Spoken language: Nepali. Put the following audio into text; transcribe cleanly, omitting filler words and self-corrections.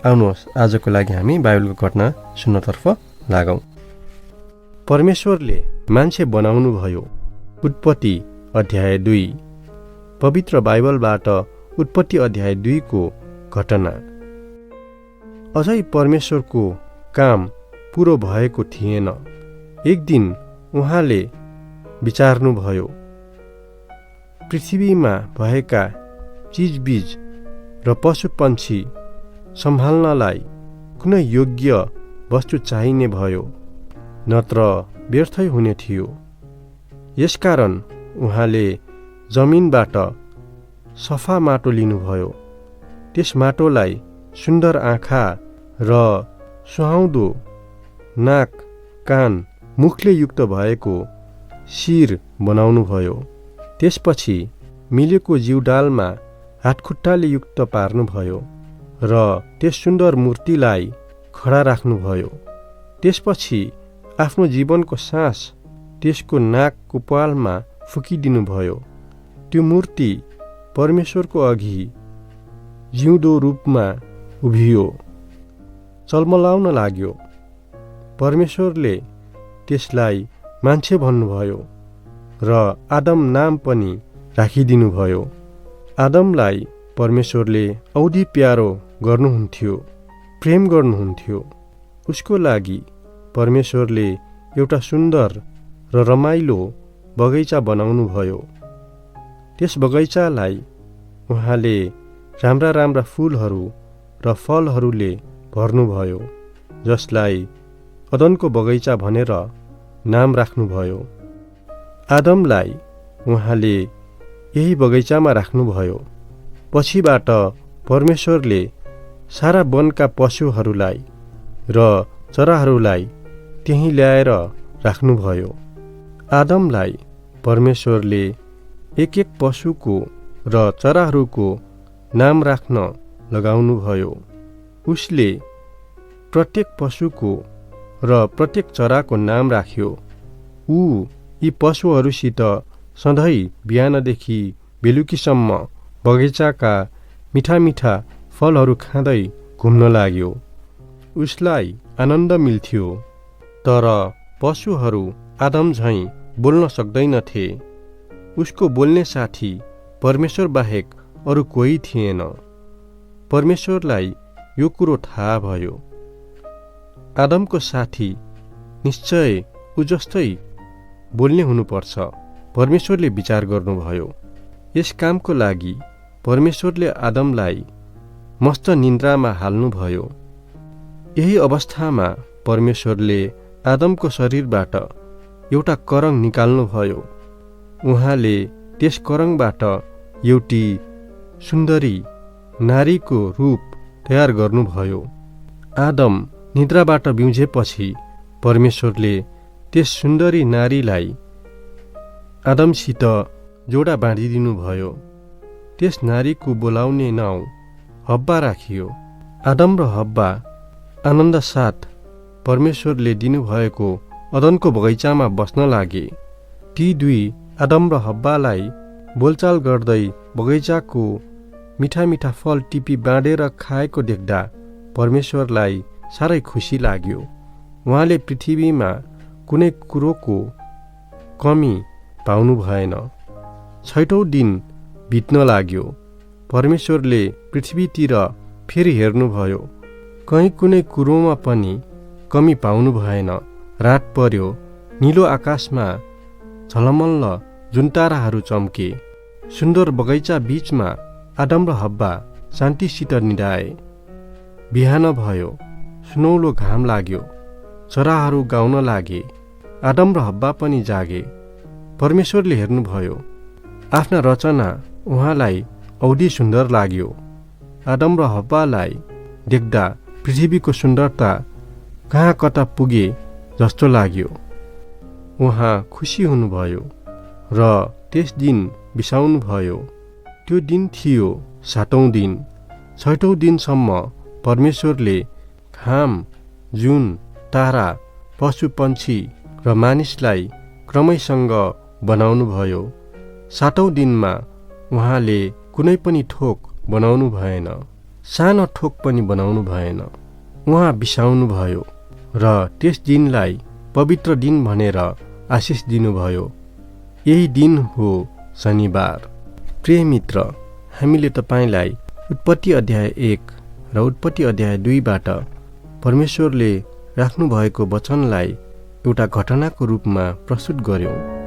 आउनुहोस् आजको लागि हामी बाइबलको घटना सुन्नतर्फ लागौँ। परमेश्वरले मान्छे बनाउनु भयो। उत्पत्ति अध्याय 2। पवित्र बाइबलबाट उत्पत्ति अध्याय 2 को घटना। अझै परमेश्वरको काम पुरो भएको थिएन। एक दिन उहाँले विचार्नुभयो, पृथ्वीमा भएका चिजबिज र पशुपन्छी सम्हाल्नलाई कुनै योग्य वस्तु चाहिने भयो, नत्र व्यर्थै हुने थियो। यसकारण उहाँले जमिनबाट सफा माटो लिनुभयो। त्यस माटोलाई सुन्दर आँखा र सुहाउँदो नाक, कान, मुखले युक्त भएको शिर बनाउनुभयो। त्यसपछि मिलेको जिउडालमा हातखुट्टाले युक्त पार्नुभयो र त्यस सुन्दर मूर्तिलाई खडा राख्नुभयो। त्यसपछि आफ्नो जीवनको सास त्यसको नाकको पालमा फुकिदिनुभयो। त्यो मूर्ति परमेश्वरको अघि जिउँदो रूपमा उभियो, चल्मलाउन लाग्यो। परमेश्वरले त्यसलाई मान्छे भन्नुभयो र आदम नाम पनि राखिदिनुभयो। आदमलाई परमेश्वरले औधी प्यारो गर्नुहुन्थ्यो, प्रेम गर्नुहुन्थ्यो। उसको लागि परमेश्वरले एउटा सुन्दर र रमाइलो बगैँचा बनाउनुभयो। त्यस बगैँचालाई उहाँले राम्रा राम्रा फूलहरू र फलहरूले भर्नुभयो, जसलाई अदनको बगैँचा भनेर नाम राख्नुभयो। आदमलाई उहाँले यही बगैँचामा राख्नुभयो। पछिबाट परमेश्वरले सारा वनका पशुहरूलाई र चराहरूलाई त्यहीँ ल्याएर राख्नुभयो। आदमलाई परमेश्वरले एक एक पशुको र चराहरूको नाम राख्न लगाउनुभयो। उसले प्रत्येक पशुको र प्रत्येक चराको नाम राख्यो। ऊ यी पशुहरूसित सधैँ बिहानदेखि बेलुकीसम्म बगैँचाका मिठा मिठा फलहरू खाँदै घुम्न लाग्यो। उसलाई आनन्द मिल्थ्यो। तर पशुहरू आदम झैँ बोल्न सक्दैनथे। उसको बोल्ने साथी परमेश्वर बाहेक अरू कोही थिएन। परमेश्वरलाई यो कुरो थाहा भयो। आदमको साथी निश्चय ऊ जस्तै बोल्ने हुनुपर्छ। परमेश्वरले विचार गर्नुभयो। यस कामको लागि परमेश्वरले आदमलाई मस्त निन्द्रामा हाल्नुभयो। यही अवस्थामा परमेश्वरले आदमको शरीरबाट एउटा करङ निकाल्नुभयो। उहाँले त्यस करङबाट एउटी सुन्दरी नारीको रूप तयार गर्नुभयो। आदम निद्राबाट बिउझेपछि परमेश्वरले त्यस सुन्दरी नारीलाई आदमसित जोडा बाँधिदिनुभयो। त्यस नारीको बोलाउने नाउँ हब्बा राखियो। आदम र हब्बा आनन्द साथ परमेश्वरले दिनुभएको अदनको बगैँचामा बस्न लागे। ती दुई आदम र हब्बालाई बोलचाल गर्दै बगैँचाको मिठा मिठा फल टिपी बाँडेर खाएको देख्दा परमेश्वरलाई साह्रै खुसी लाग्यो। उहाँले पृथ्वीमा कुनै कुरोको कमी पाउनु भएन। 6औं दिन बित्न लाग्यो। परमेश्वरले पृथ्वीतिर फेरि हेर्नुभयो। कहीँ कुनै कुरोमा पनि कमी पाउनु भएन। रात पर्यो। निलो आकाशमा झलमल्ल जुनताराहरू चम्के। सुन्दर बगैँचा बीचमा आदम र हब्बा शान्तिसित निदाए। बिहान भयो। सुनौलो घाम लाग्यो। चराहरू गाउन लागे। आदम र हब्बा पनि जागे। परमेश्वरले हेर्नुभयो। आफ्ना रचना उहाँलाई औधी सुन्दर लाग्यो। आदम र हब्बालाई देख्दा पृथ्वीको सुन्दरता कहाँ कता पुगे जस्तो लाग्यो। उहाँ खुसी हुनुभयो र त्यस दिन बिसाउनुभयो। त्यो दिन थियो 7औं दिन। 6औं दिनसम्म परमेश्वरले घाम, जुन, तारा, पशुपन्छी र मानिसलाई क्रमैसँग बनाउनुभयो। 7औं दिनमा उहाँले कुनै पनि थोक बनाउनु भएन। सानो ठोक पनि बनाउनु भएन। उहाँ बिसाउनु भयो र त्यस दिनलाई पवित्र दिन भनेर आशिष दिनुभयो। यही दिन हो शनिबार। प्रिय मित्र, हामीले तपाईलाई उत्पत्ति अध्याय 1 र उत्पत्ति अध्याय 2बाट परमेश्वरले राख्नुभएको वचनलाई एउटा घटनाको रूपमा प्रस्तुत गर्यौं।